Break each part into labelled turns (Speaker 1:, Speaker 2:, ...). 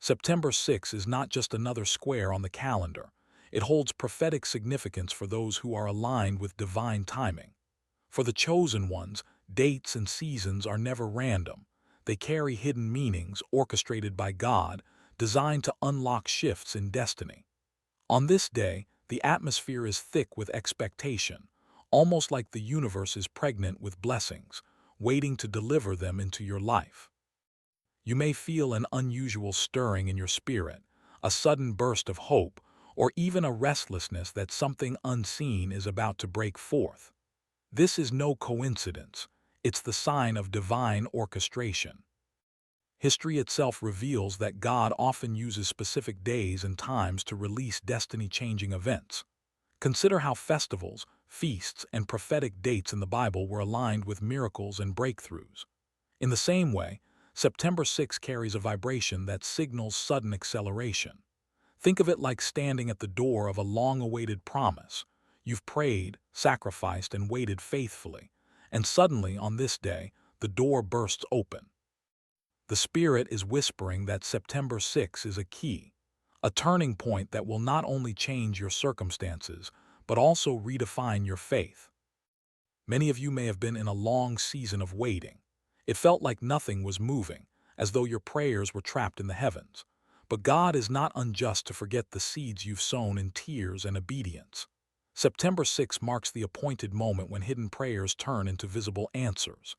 Speaker 1: September 6 is not just another square on the calendar. It holds prophetic significance for those who are aligned with divine timing. For the chosen ones, dates and seasons are never random. They carry hidden meanings orchestrated by God, designed to unlock shifts in destiny. On this day, the atmosphere is thick with expectation, almost like the universe is pregnant with blessings, waiting to deliver them into your life. You may feel an unusual stirring in your spirit, a sudden burst of hope, or even a restlessness that something unseen is about to break forth. This is no coincidence. It's the sign of divine orchestration. History itself reveals that God often uses specific days and times to release destiny-changing events. Consider how festivals, feasts, and prophetic dates in the Bible were aligned with miracles and breakthroughs. In the same way, September 6 carries a vibration that signals sudden acceleration. Think of it like standing at the door of a long-awaited promise. You've prayed, sacrificed, and waited faithfully, and suddenly, on this day, the door bursts open. The Spirit is whispering that September 6 is a key, a turning point that will not only change your circumstances, but also redefine your faith. Many of you may have been in a long season of waiting. It felt like nothing was moving, as though your prayers were trapped in the heavens. But God is not unjust to forget the seeds you've sown in tears and obedience. September 6 marks the appointed moment when hidden prayers turn into visible answers.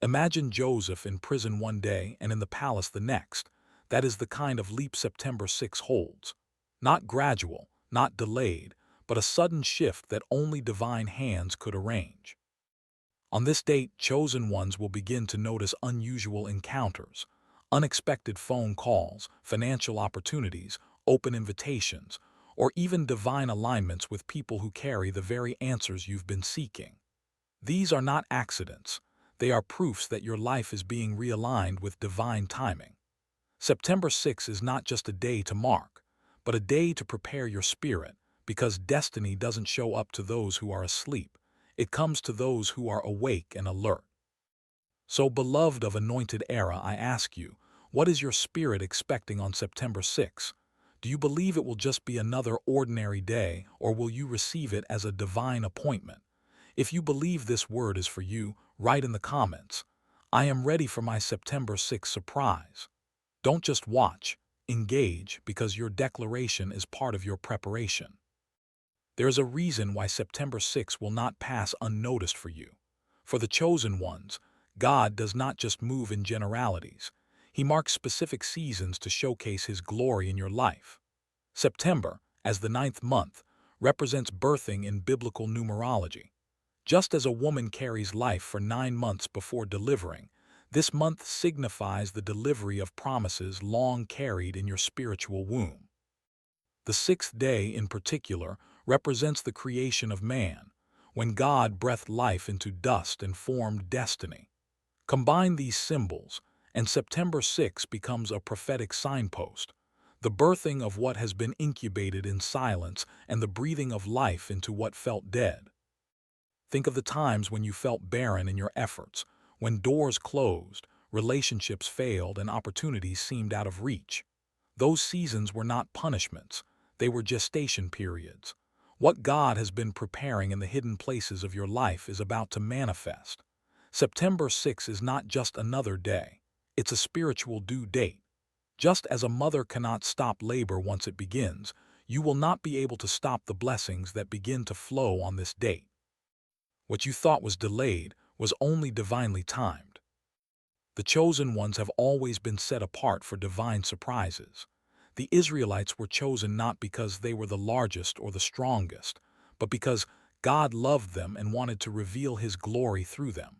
Speaker 1: Imagine Joseph in prison one day and in the palace the next. That is the kind of leap September 6 holds. Not gradual, not delayed, but a sudden shift that only divine hands could arrange. On this date, chosen ones will begin to notice unusual encounters, unexpected phone calls, financial opportunities, open invitations, or even divine alignments with people who carry the very answers you've been seeking. These are not accidents. They are proofs that your life is being realigned with divine timing. September 6 is not just a day to mark, but a day to prepare your spirit, because destiny doesn't show up to those who are asleep. It comes to those who are awake and alert. So, beloved of Anointed Era, I ask you, what is your spirit expecting on September 6? Do you believe it will just be another ordinary day, or will you receive it as a divine appointment? If you believe this word is for you, write in the comments, I am ready for my September 6 surprise. Don't just watch, engage, because your declaration is part of your preparation. There is a reason why September 6 will not pass unnoticed for you. For the chosen ones, God does not just move in generalities. He marks specific seasons to showcase His glory in your life. September, as the ninth month, represents birthing in biblical numerology. Just as a woman carries life for 9 months before delivering, this month signifies the delivery of promises long carried in your spiritual womb. The sixth day, in particular, represents the creation of man, when God breathed life into dust and formed destiny. Combine these symbols, and September 6 becomes a prophetic signpost, the birthing of what has been incubated in silence and the breathing of life into what felt dead. Think of the times when you felt barren in your efforts, when doors closed, relationships failed, and opportunities seemed out of reach. Those seasons were not punishments, they were gestation periods. What God has been preparing in the hidden places of your life is about to manifest. September 6 is not just another day, it's a spiritual due date. Just as a mother cannot stop labor once it begins, you will not be able to stop the blessings that begin to flow on this date. What you thought was delayed was only divinely timed. The chosen ones have always been set apart for divine surprises. The Israelites were chosen not because they were the largest or the strongest, but because God loved them and wanted to reveal His glory through them.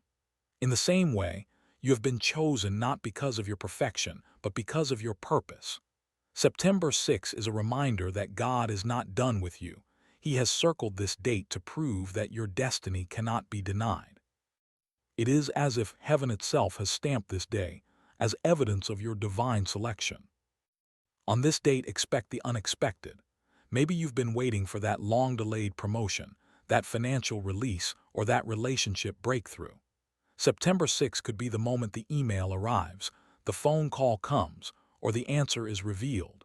Speaker 1: In the same way, you have been chosen not because of your perfection, but because of your purpose. September 6 is a reminder that God is not done with you. He has circled this date to prove that your destiny cannot be denied. It is as if heaven itself has stamped this day as evidence of your divine selection. On this date, expect the unexpected. Maybe you've been waiting for that long-delayed promotion, that financial release, or that relationship breakthrough. September 6 could be the moment the email arrives, the phone call comes, or the answer is revealed.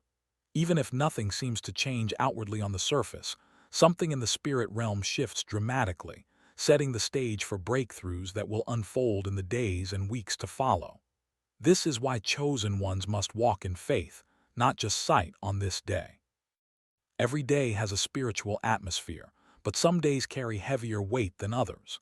Speaker 1: Even if nothing seems to change outwardly on the surface, something in the spirit realm shifts dramatically, setting the stage for breakthroughs that will unfold in the days and weeks to follow. This is why chosen ones must walk in faith, not just sight, on this day. Every day has a spiritual atmosphere, but some days carry heavier weight than others.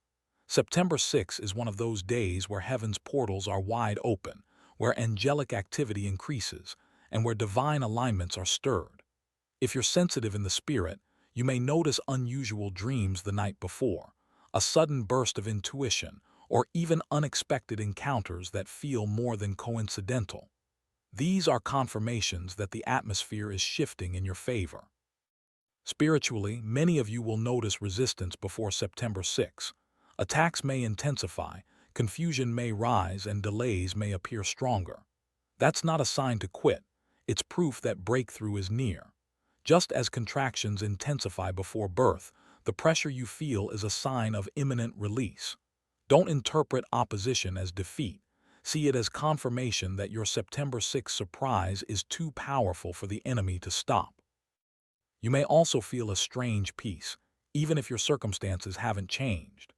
Speaker 1: September 6 is one of those days where heaven's portals are wide open, where angelic activity increases, and where divine alignments are stirred. If you're sensitive in the spirit, you may notice unusual dreams the night before, a sudden burst of intuition, or even unexpected encounters that feel more than coincidental. These are confirmations that the atmosphere is shifting in your favor. Spiritually, many of you will notice resistance before September 6. Attacks may intensify, confusion may rise, and delays may appear stronger. That's not a sign to quit. It's proof that breakthrough is near. Just as contractions intensify before birth, the pressure you feel is a sign of imminent release. Don't interpret opposition as defeat. See it as confirmation that your September 6 surprise is too powerful for the enemy to stop. You may also feel a strange peace, even if your circumstances haven't changed.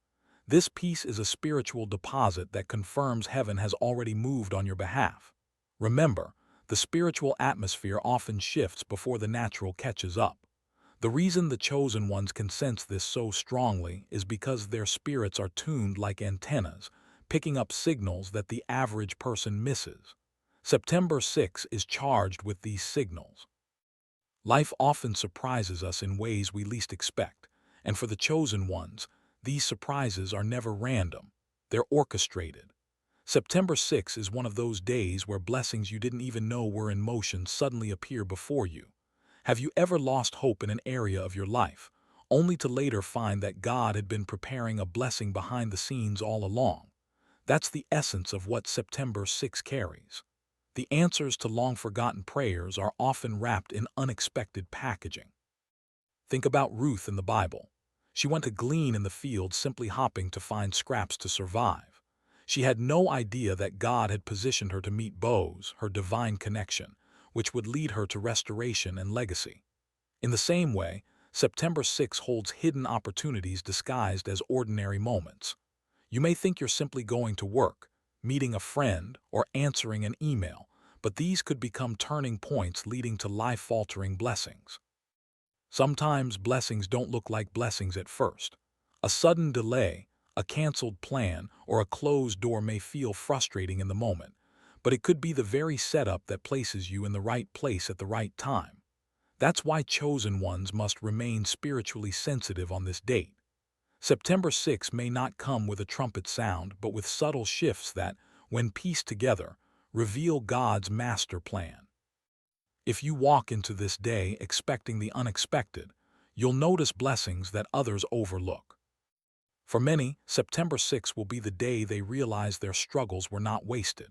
Speaker 1: This peace is a spiritual deposit that confirms heaven has already moved on your behalf. Remember, the spiritual atmosphere often shifts before the natural catches up. The reason the chosen ones can sense this so strongly is because their spirits are tuned like antennas, picking up signals that the average person misses. September 6 is charged with these signals. Life often surprises us in ways we least expect, and for the chosen ones, these surprises are never random. They're orchestrated. September 6 is one of those days where blessings you didn't even know were in motion suddenly appear before you. Have you ever lost hope in an area of your life, only to later find that God had been preparing a blessing behind the scenes all along? That's the essence of what September 6 carries. The answers to long-forgotten prayers are often wrapped in unexpected packaging. Think about Ruth in the Bible. She went to glean in the field simply hopping to find scraps to survive. She had no idea that God had positioned her to meet Boaz, her divine connection, which would lead her to restoration and legacy. In the same way, September 6 holds hidden opportunities disguised as ordinary moments. You may think you're simply going to work, meeting a friend, or answering an email, but these could become turning points leading to life-altering blessings. Sometimes blessings don't look like blessings at first. A sudden delay, a canceled plan, or a closed door may feel frustrating in the moment, but it could be the very setup that places you in the right place at the right time. That's why chosen ones must remain spiritually sensitive on this date. September 6 may not come with a trumpet sound, but with subtle shifts that, when pieced together, reveal God's master plan. If you walk into this day expecting the unexpected, you'll notice blessings that others overlook. For many, September 6 will be the day they realize their struggles were not wasted.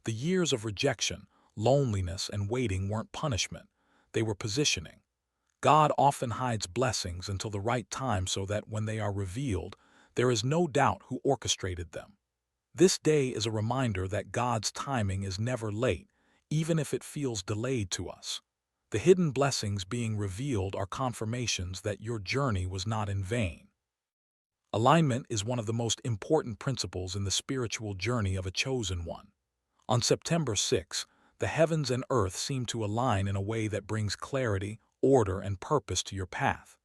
Speaker 1: The years of rejection, loneliness, and waiting weren't punishment. They were positioning. God often hides blessings until the right time so that when they are revealed, there is no doubt who orchestrated them. This day is a reminder that God's timing is never late, even if it feels delayed to us. The hidden blessings being revealed are confirmations that your journey was not in vain. Alignment is one of the most important principles in the spiritual journey of a chosen one. On September 6, the heavens and earth seem to align in a way that brings clarity, order, and purpose to your path.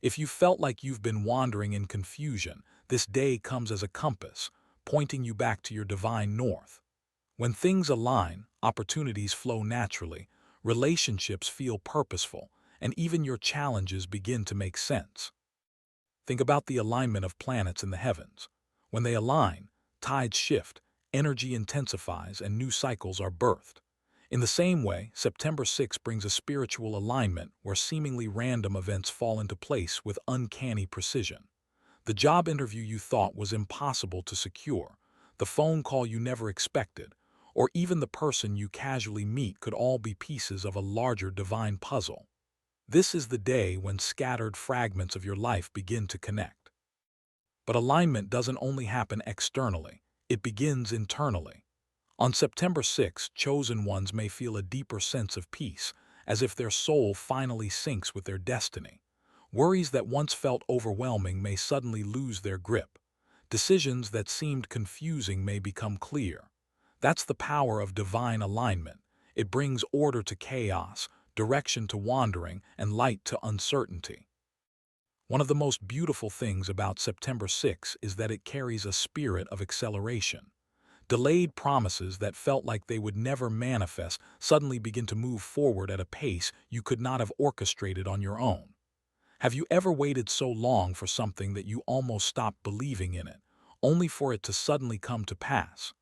Speaker 1: If you felt like you've been wandering in confusion, this day comes as a compass, pointing you back to your divine north. When things align, opportunities flow naturally, relationships feel purposeful, and even your challenges begin to make sense. Think about the alignment of planets in the heavens. When they align, tides shift, energy intensifies, and new cycles are birthed. In the same way, September 6 brings a spiritual alignment where seemingly random events fall into place with uncanny precision. The job interview you thought was impossible to secure, the phone call you never expected, or even the person you casually meet could all be pieces of a larger divine puzzle. This is the day when scattered fragments of your life begin to connect. But alignment doesn't only happen externally, it begins internally. On September 6, chosen ones may feel a deeper sense of peace, as if their soul finally syncs with their destiny. Worries that once felt overwhelming may suddenly lose their grip. Decisions that seemed confusing may become clear. That's the power of divine alignment. It brings order to chaos, direction to wandering, and light to uncertainty. One of the most beautiful things about September 6 is that it carries a spirit of acceleration. Delayed promises that felt like they would never manifest suddenly begin to move forward at a pace you could not have orchestrated on your own. Have you ever waited so long for something that you almost stopped believing in it, only for it to suddenly come to pass?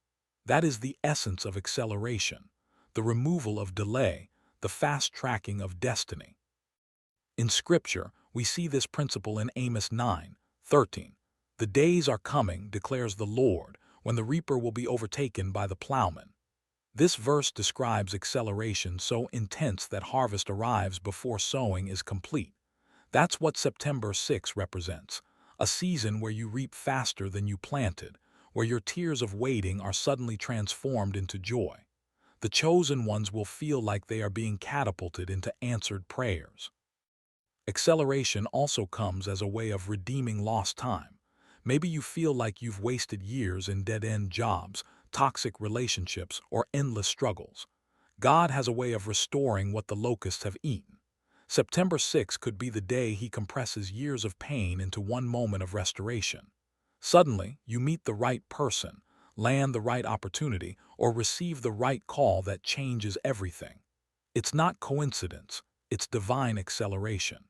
Speaker 1: That is the essence of acceleration, the removal of delay, the fast-tracking of destiny. In Scripture, we see this principle in Amos 9:13. The days are coming, declares the Lord, when the reaper will be overtaken by the plowman. This verse describes acceleration so intense that harvest arrives before sowing is complete. That's what September 6 represents, a season where you reap faster than you planted, where your tears of waiting are suddenly transformed into joy. The chosen ones will feel like they are being catapulted into answered prayers. Acceleration also comes as a way of redeeming lost time. Maybe you feel like you've wasted years in dead-end jobs, toxic relationships, or endless struggles. God has a way of restoring what the locusts have eaten. September 6 could be the day He compresses years of pain into one moment of restoration. Suddenly, you meet the right person, land the right opportunity, or receive the right call that changes everything. It's not coincidence, it's divine acceleration.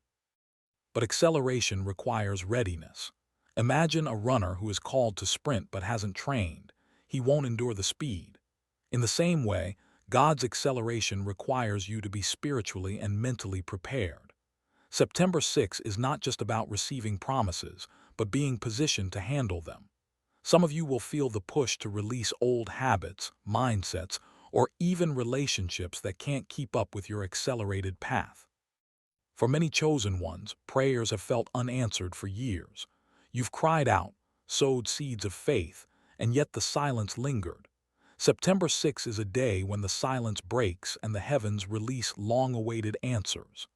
Speaker 1: But acceleration requires readiness. Imagine a runner who is called to sprint but hasn't trained. He won't endure the speed. In the same way, God's acceleration requires you to be spiritually and mentally prepared. September 6 is not just about receiving promises, but being positioned to handle them. Some of you will feel the push to release old habits, mindsets, or even relationships that can't keep up with your accelerated path. For many chosen ones, prayers have felt unanswered for years. You've cried out, sowed seeds of faith, and yet the silence lingered. September 6 is a day when the silence breaks and the heavens release long-awaited answers.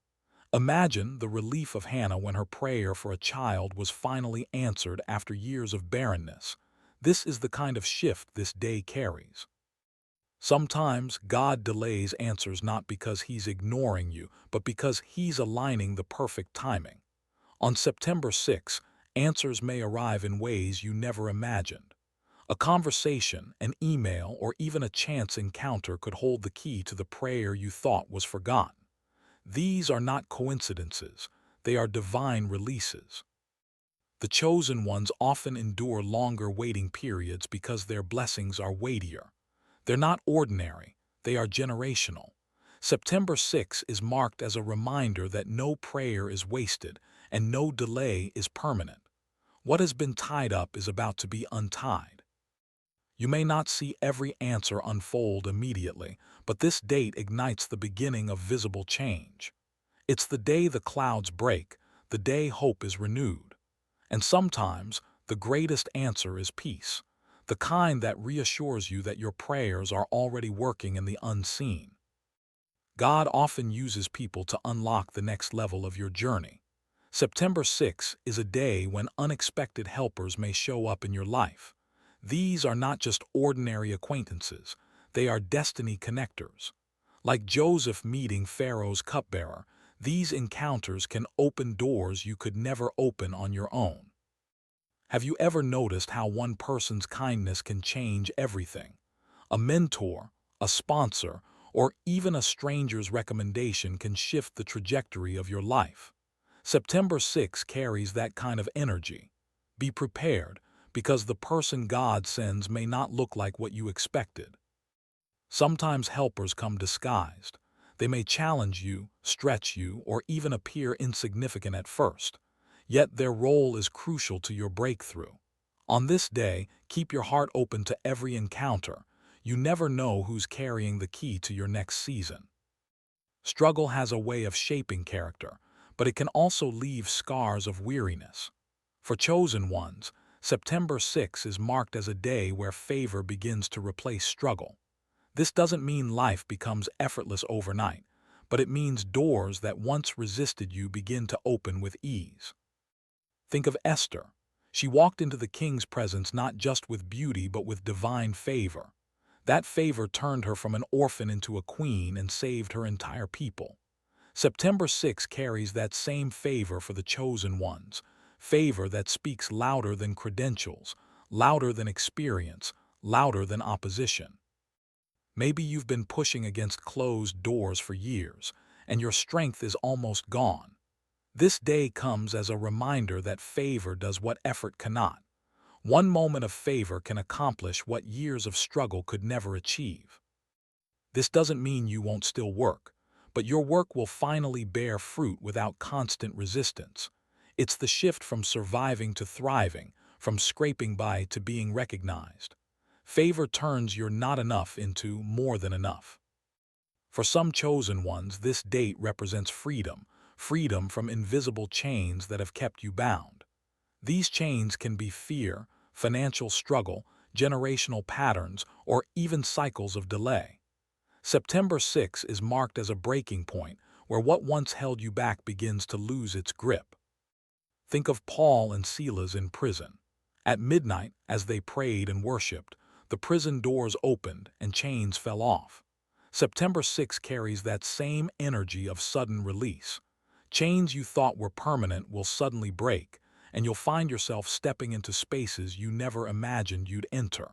Speaker 1: Imagine the relief of Hannah when her prayer for a child was finally answered after years of barrenness. This is the kind of shift this day carries. Sometimes God delays answers not because He's ignoring you, but because He's aligning the perfect timing. On September 6, answers may arrive in ways you never imagined. A conversation, an email, or even a chance encounter could hold the key to the prayer you thought was forgotten. These are not coincidences, they are divine releases. The chosen ones often endure longer waiting periods because their blessings are weightier. They're not ordinary, they are generational. September 6 is marked as a reminder that no prayer is wasted and no delay is permanent. What has been tied up is about to be untied. You may not see every answer unfold immediately, but this date ignites the beginning of visible change. It's the day the clouds break, the day hope is renewed. And sometimes, the greatest answer is peace, the kind that reassures you that your prayers are already working in the unseen. God often uses people to unlock the next level of your journey. September 6 is a day when unexpected helpers may show up in your life. These are not just ordinary acquaintances, they are destiny connectors. Like Joseph meeting Pharaoh's cupbearer, these encounters can open doors you could never open on your own. Have you ever noticed how one person's kindness can change everything? A mentor, a sponsor, or even a stranger's recommendation can shift the trajectory of your life. September 6 carries that kind of energy. Be prepared, because the person God sends may not look like what you expected. Sometimes helpers come disguised. They may challenge you, stretch you, or even appear insignificant at first. Yet their role is crucial to your breakthrough. On this day, keep your heart open to every encounter. You never know who's carrying the key to your next season. Struggle has a way of shaping character, but it can also leave scars of weariness. For chosen ones, September 6 is marked as a day where favor begins to replace struggle. This doesn't mean life becomes effortless overnight, but it means doors that once resisted you begin to open with ease. Think of Esther. She walked into the king's presence not just with beauty but with divine favor. That favor turned her from an orphan into a queen and saved her entire people. September 6 carries that same favor for the chosen ones, favor that speaks louder than credentials, louder than experience, louder than opposition. Maybe you've been pushing against closed doors for years, and your strength is almost gone. This day comes as a reminder that favor does what effort cannot. One moment of favor can accomplish what years of struggle could never achieve. This doesn't mean you won't still work, but your work will finally bear fruit without constant resistance. It's the shift from surviving to thriving, from scraping by to being recognized. Favor turns your not enough into more than enough. For some chosen ones, this date represents freedom, freedom from invisible chains that have kept you bound. These chains can be fear, financial struggle, generational patterns, or even cycles of delay. September 6 is marked as a breaking point where what once held you back begins to lose its grip. Think of Paul and Silas in prison. At midnight, as they prayed and worshiped, the prison doors opened and chains fell off. September 6 carries that same energy of sudden release. Chains you thought were permanent will suddenly break, and you'll find yourself stepping into spaces you never imagined you'd enter.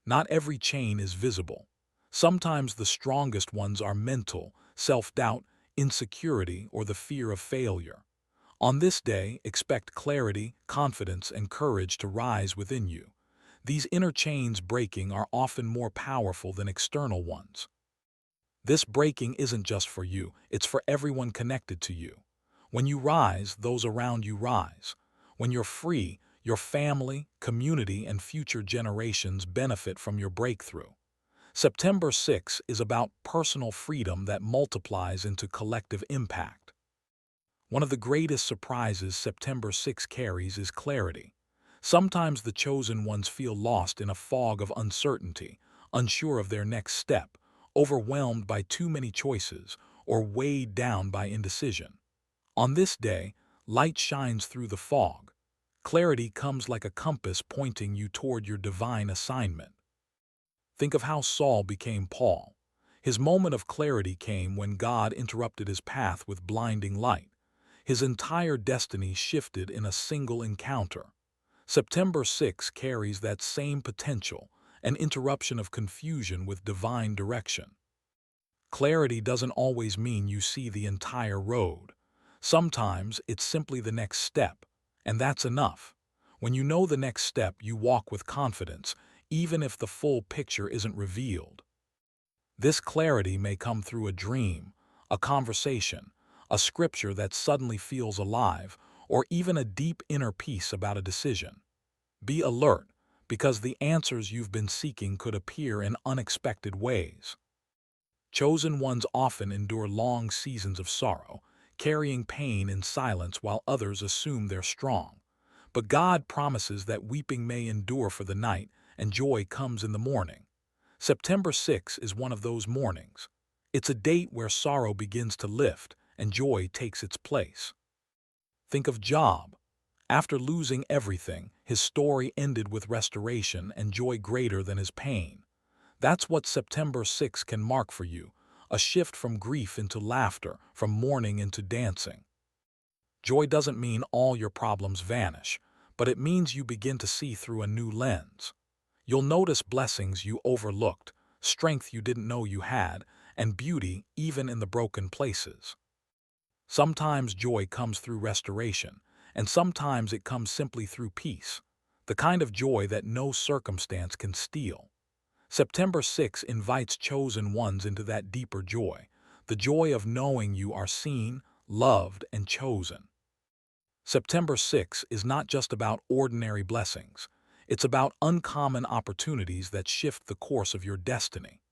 Speaker 1: Not every chain is visible. Sometimes the strongest ones are mental, self-doubt, insecurity, or the fear of failure. On this day, expect clarity, confidence, and courage to rise within you. These inner chains breaking are often more powerful than external ones. This breaking isn't just for you, it's for everyone connected to you. When you rise, those around you rise. When you're free, your family, community, and future generations benefit from your breakthrough. September 6 is about personal freedom that multiplies into collective impact. One of the greatest surprises September 6 carries is clarity. Sometimes the chosen ones feel lost in a fog of uncertainty, unsure of their next step, overwhelmed by too many choices, or weighed down by indecision. On this day, light shines through the fog. Clarity comes like a compass pointing you toward your divine assignment. Think of how Saul became Paul. His moment of clarity came when God interrupted his path with blinding light. His entire destiny shifted in a single encounter. September 6 carries that same potential, an interruption of confusion with divine direction. Clarity doesn't always mean you see the entire road. Sometimes it's simply the next step, and that's enough. When you know the next step, you walk with confidence, even if the full picture isn't revealed. This clarity may come through a dream, a conversation, a scripture that suddenly feels alive, or even a deep inner peace about a decision. Be alert, because the answers you've been seeking could appear in unexpected ways. Chosen ones often endure long seasons of sorrow, carrying pain in silence while others assume they're strong. But God promises that weeping may endure for the night, and joy comes in the morning. September 6 is one of those mornings. It's a date where sorrow begins to lift and joy takes its place. Think of Job. After losing everything, his story ended with restoration and joy greater than his pain. That's what September 6 can mark for you, a shift from grief into laughter, from mourning into dancing. Joy doesn't mean all your problems vanish, but it means you begin to see through a new lens. You'll notice blessings you overlooked, strength you didn't know you had, and beauty even in the broken places. Sometimes joy comes through restoration, and sometimes it comes simply through peace, the kind of joy that no circumstance can steal. September 6 invites chosen ones into that deeper joy, the joy of knowing you are seen, loved, and chosen. September 6 is not just about ordinary blessings. It's about uncommon opportunities that shift the course of your destiny.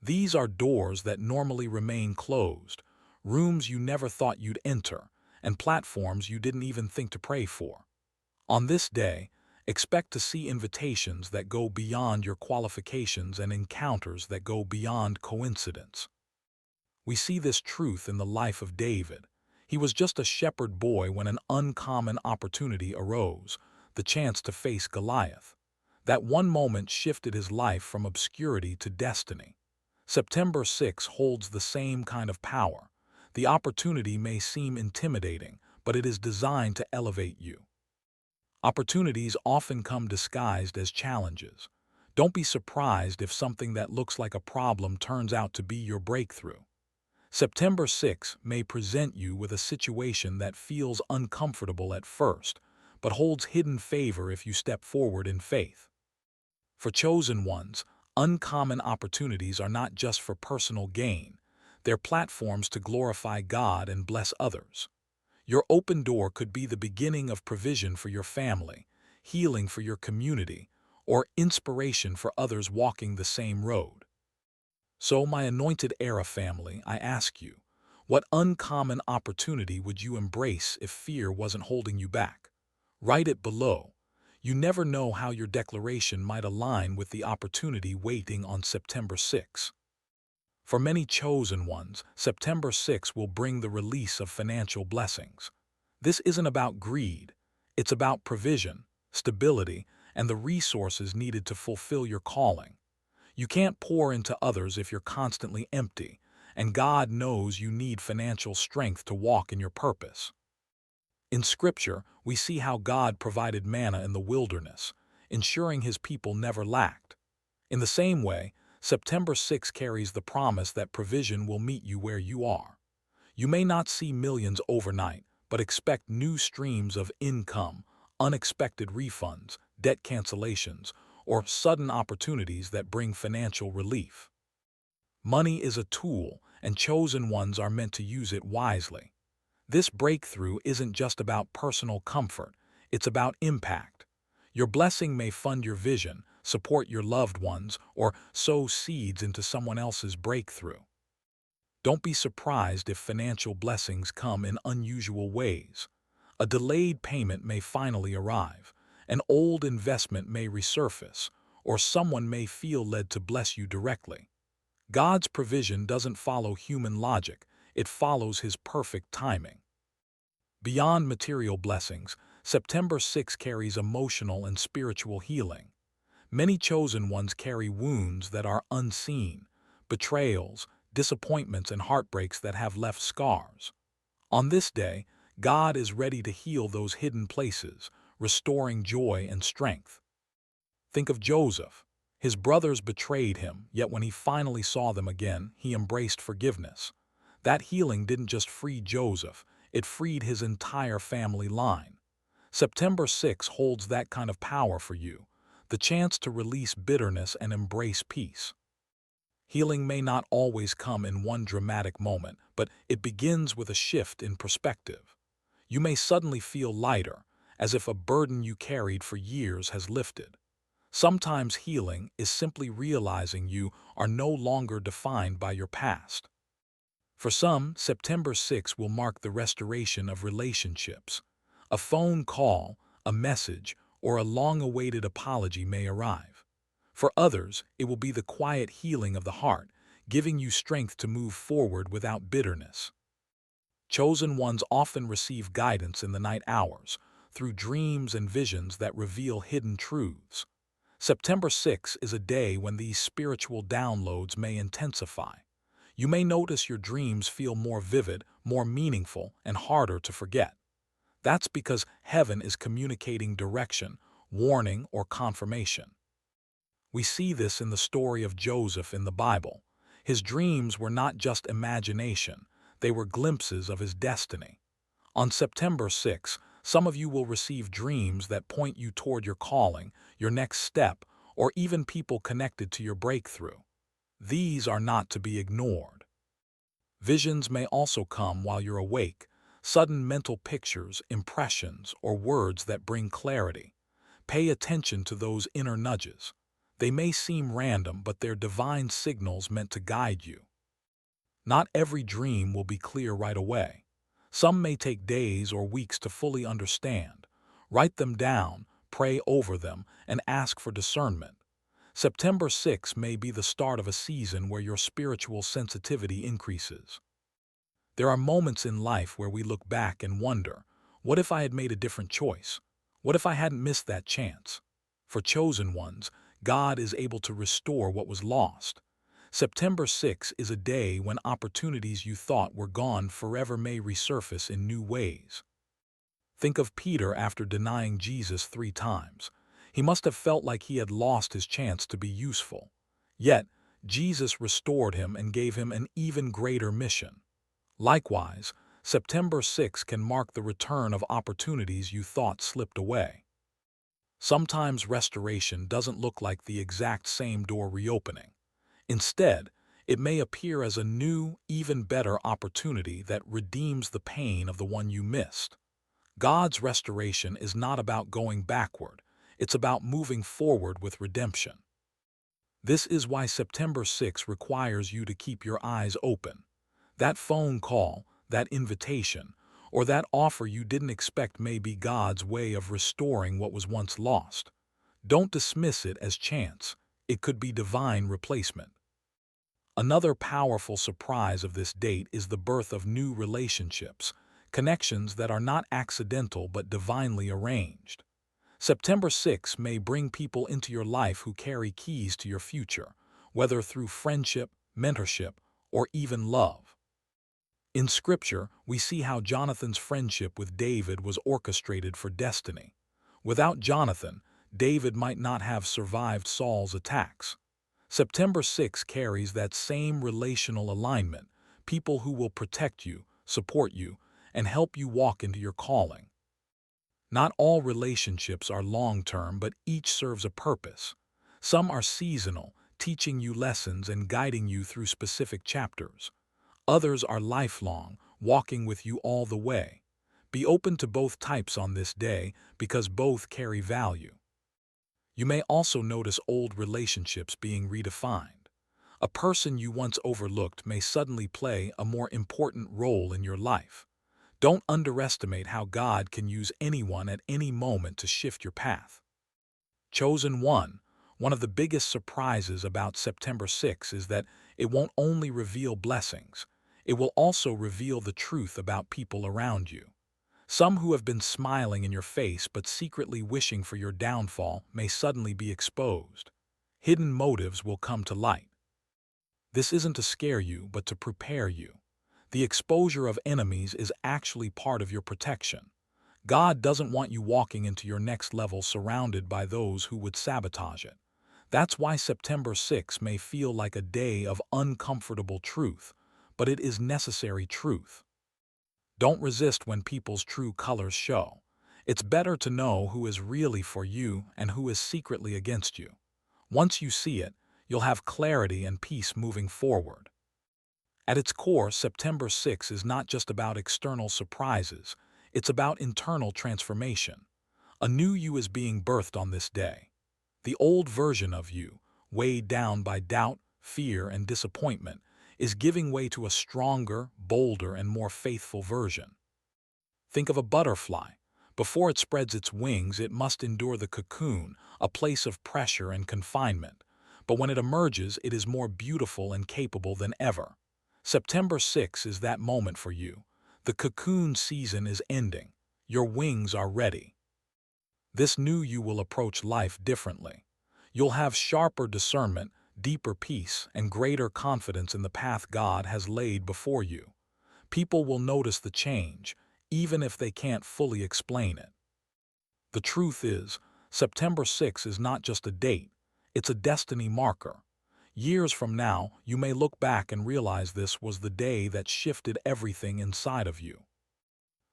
Speaker 1: These are doors that normally remain closed, rooms you never thought you'd enter, and platforms you didn't even think to pray for. On this day, Expect to see invitations that go beyond your qualifications and encounters that go beyond coincidence. We see this truth in the life of David. He was just a shepherd boy when an uncommon opportunity arose, the chance to face Goliath. That one moment shifted his life from obscurity to destiny. September 6 holds the same kind of power. The opportunity may seem intimidating, but it is designed to elevate you. Opportunities often come disguised as challenges. Don't be surprised if something that looks like a problem turns out to be your breakthrough. September 6 may present you with a situation that feels uncomfortable at first, but holds hidden favor if you step forward in faith. For chosen ones, uncommon opportunities are not just for personal gain, they're platforms to glorify God and bless others. Your open door could be the beginning of provision for your family, healing for your community, or inspiration for others walking the same road. So, my Anointed Era family, I ask you, what uncommon opportunity would you embrace if fear wasn't holding you back? Write it below. You never know how your declaration might align with the opportunity waiting on September 6. For many chosen ones, September 6 will bring the release of financial blessings. This isn't about greed, it's about provision, stability, and the resources needed to fulfill your calling. You can't pour into others if you're constantly empty, and God knows you need financial strength to walk in your purpose. In Scripture, we see how God provided manna in the wilderness, ensuring his people never lacked. In the same way, September 6 carries the promise that provision will meet you where you are. You may not see millions overnight, but expect new streams of income, unexpected refunds, debt cancellations, or sudden opportunities that bring financial relief. Money is a tool, and chosen ones are meant to use it wisely. This breakthrough isn't just about personal comfort, it's about impact. Your blessing may fund your vision, support your loved ones, or sow seeds into someone else's breakthrough. Don't be surprised if financial blessings come in unusual ways. A delayed payment may finally arrive, an old investment may resurface, or someone may feel led to bless you directly. God's provision doesn't follow human logic, it follows his perfect timing. Beyond material blessings, September 6 carries emotional and spiritual healing. Many chosen ones carry wounds that are unseen, betrayals, disappointments, and heartbreaks that have left scars. On this day, God is ready to heal those hidden places, restoring joy and strength. Think of Joseph. His brothers betrayed him, yet when he finally saw them again, he embraced forgiveness. That healing didn't just free Joseph, it freed his entire family line. September 6 holds that kind of power for you, the chance to release bitterness and embrace peace. Healing may not always come in one dramatic moment, but it begins with a shift in perspective. You may suddenly feel lighter, as if a burden you carried for years has lifted. Sometimes healing is simply realizing you are no longer defined by your past. For some, September 6 will mark the restoration of relationships. A phone call, a message, or a long-awaited apology may arrive. For others, it will be the quiet healing of the heart, giving you strength to move forward without bitterness. Chosen ones often receive guidance in the night hours, through dreams and visions that reveal hidden truths. September 6 is a day when these spiritual downloads may intensify. You may notice your dreams feel more vivid, more meaningful, and harder to forget. That's because heaven is communicating direction, warning, or confirmation. We see this in the story of Joseph in the Bible. His dreams were not just imagination, they were glimpses of his destiny. On September 6, some of you will receive dreams that point you toward your calling, your next step, or even people connected to your breakthrough. These are not to be ignored. Visions may also come while you're awake, sudden mental pictures, impressions, or words that bring clarity. Pay attention to those inner nudges. They may seem random, but they're divine signals meant to guide you. Not every dream will be clear right away. Some may take days or weeks to fully understand. Write them down, pray over them, and ask for discernment. September 6 may be the start of a season where your spiritual sensitivity increases. There are moments in life where we look back and wonder, what if I had made a different choice? What if I hadn't missed that chance? For chosen ones, God is able to restore what was lost. September 6 is a day when opportunities you thought were gone forever may resurface in new ways. Think of Peter after denying Jesus 3 times. He must have felt like he had lost his chance to be useful. Yet, Jesus restored him and gave him an even greater mission. Likewise, September 6 can mark the return of opportunities you thought slipped away. Sometimes restoration doesn't look like the exact same door reopening. Instead, it may appear as a new, even better opportunity that redeems the pain of the one you missed. God's restoration is not about going backward, it's about moving forward with redemption. This is why September 6 requires you to keep your eyes open. That phone call, that invitation, or that offer you didn't expect may be God's way of restoring what was once lost. Don't dismiss it as chance. It could be divine replacement. Another powerful surprise of this date is the birth of new relationships, connections that are not accidental but divinely arranged. September 6 may bring people into your life who carry keys to your future, whether through friendship, mentorship, or even love. In Scripture, we see how Jonathan's friendship with David was orchestrated for destiny. Without Jonathan, David might not have survived Saul's attacks. September 6 carries that same relational alignment, people who will protect you, support you, and help you walk into your calling. Not all relationships are long-term, but each serves a purpose. Some are seasonal, teaching you lessons and guiding you through specific chapters. Others are lifelong, walking with you all the way. Be open to both types on this day because both carry value. You may also notice old relationships being redefined. A person you once overlooked may suddenly play a more important role in your life. Don't underestimate how God can use anyone at any moment to shift your path. Chosen one of the biggest surprises about September 6 is that it won't only reveal blessings, it will also reveal the truth about people around you. Some who have been smiling in your face but secretly wishing for your downfall may suddenly be exposed. Hidden motives will come to light. This isn't to scare you, but to prepare you. The exposure of enemies is actually part of your protection. God doesn't want you walking into your next level surrounded by those who would sabotage it. That's why September 6 may feel like a day of uncomfortable truth, but it is necessary truth. Don't resist when people's true colors show. It's better to know who is really for you and who is secretly against you. Once you see it, you'll have clarity and peace moving forward. At its core, September 6 is not just about external surprises, it's about internal transformation. A new you is being birthed on this day. The old version of you, weighed down by doubt, fear, and disappointment, is giving way to a stronger, bolder, and more faithful version. Think of a butterfly. Before it spreads its wings, it must endure the cocoon, a place of pressure and confinement. But when it emerges, it is more beautiful and capable than ever. September 6 is that moment for you. The cocoon season is ending. Your wings are ready. This new you will approach life differently. You'll have sharper discernment, deeper peace, and greater confidence in the path God has laid before you. People will notice the change, even if they can't fully explain it. The truth is, September 6 is not just a date, it's a destiny marker. Years from now, you may look back and realize this was the day that shifted everything inside of you.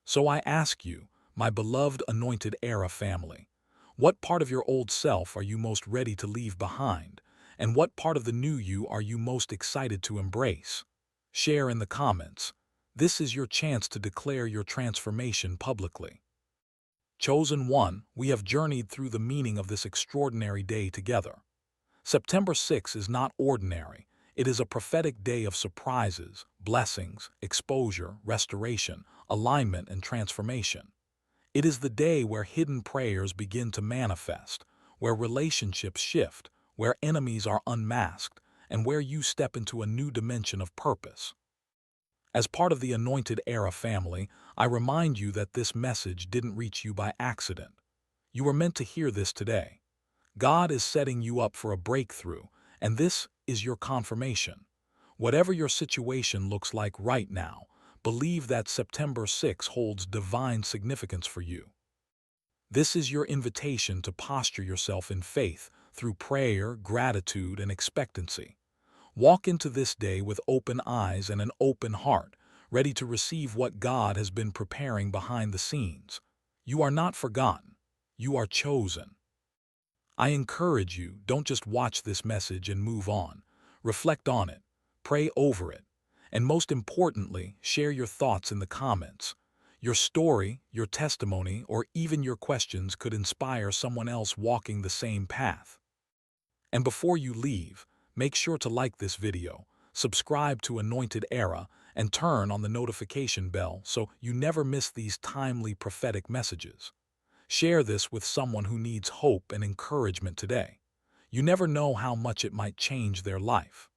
Speaker 1: So I ask you, my beloved Anointed Era family, what part of your old self are you most ready to leave behind? And what part of the new you are you most excited to embrace? Share in the comments. This is your chance to declare your transformation publicly. Chosen one, we have journeyed through the meaning of this extraordinary day together. September 6 is not ordinary. It is a prophetic day of surprises, blessings, exposure, restoration, alignment, and transformation. It is the day where hidden prayers begin to manifest, where relationships shift, where enemies are unmasked, and where you step into a new dimension of purpose. As part of the Anointed Era family, I remind you that this message didn't reach you by accident. You were meant to hear this today. God is setting you up for a breakthrough, and this is your confirmation. Whatever your situation looks like right now, believe that September 6 holds divine significance for you. This is your invitation to posture yourself in faith through prayer, gratitude, and expectancy. Walk into this day with open eyes and an open heart, ready to receive what God has been preparing behind the scenes. You are not forgotten. You are chosen. I encourage you, don't just watch this message and move on. Reflect on it, pray over it, and most importantly, share your thoughts in the comments. Your story, your testimony, or even your questions could inspire someone else walking the same path. And before you leave, make sure to like this video, subscribe to Anointed Era, and turn on the notification bell so you never miss these timely prophetic messages. Share this with someone who needs hope and encouragement today. You never know how much it might change their life.